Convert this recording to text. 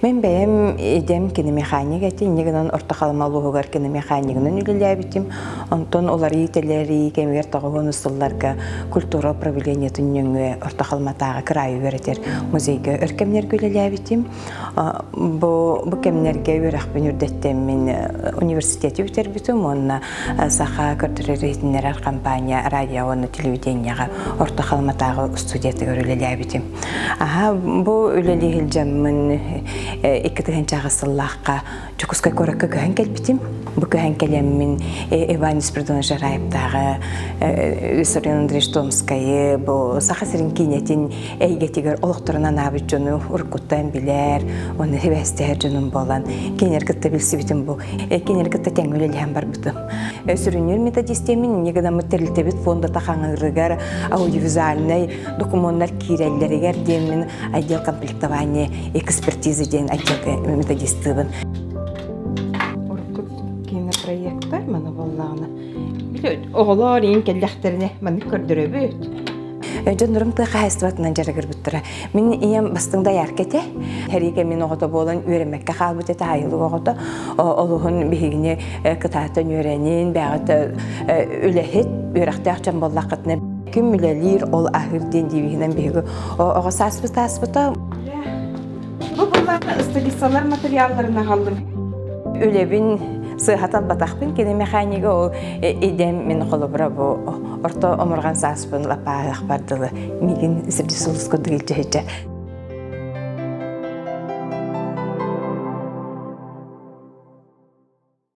Мен бәйім едем кені механик әті, негінен орта қалмалуғығар кені механикінің үлілі әбітім. Онтон олар етелері, кемігер тағығын ұстыларға культурал правление түннеңі орта қалматағы крайы өретер музейге өркемнер үлілі әбітім. Бұл кемнерге өрәқпен үрдеттен мен университеті өтер бітім. Онына сақа көрдірі рейтінлер компания, радио, оны телевиденияға орта қалматағы студияты үлілі әбітім. Бұл үлілі хілжамын иккетеген чағысыллаққа жүкіскай көрекке көхен келбітім. Бұл көхен келеммін Иван Спиридонович Жараевтағы, Виссарион Андреевич Томскайы, бұл сақасырын кейнетін әйгетігер олықтырынан абыт жону ұрқыттан білер, оны хевестер жонун болан. Кейнер кітті білсі бітім бұл. Кейнер кітті тәңгөлеліген бар бітім. Сүрінер методистемін негідан мұттерліті біт фонда тақаңырығар аудиовизуальный документтар киреллерігер демін отдел комплектования экспертизы ден отдел методистыбын. Проекттар мана боллағына. Білет, оғылар ең келдәқтеріне маны көрдірі бөт. Жондарым тұға хайстыватынан жарығыр бұттыра. Мен ең бастыңда яркеті. Әреге мен оғыта болан өремекке қалбыт еті айылы оғыта. Олығын бігіне кытатын өренен, бәғыты өләхет, өрәқті ақчан боллақытына. Күн мүлелер ол ахырден дейбігінен бегі. Оға саспыта. Бұл бұллағы ыстылисалар материалларына қалдым. Өлебін сыйхатал батақпын, кені механигі ол едем мен қолыбыра бұл орта омырған саспын лапағық бардылы. Меген сірді сұлыс көді келді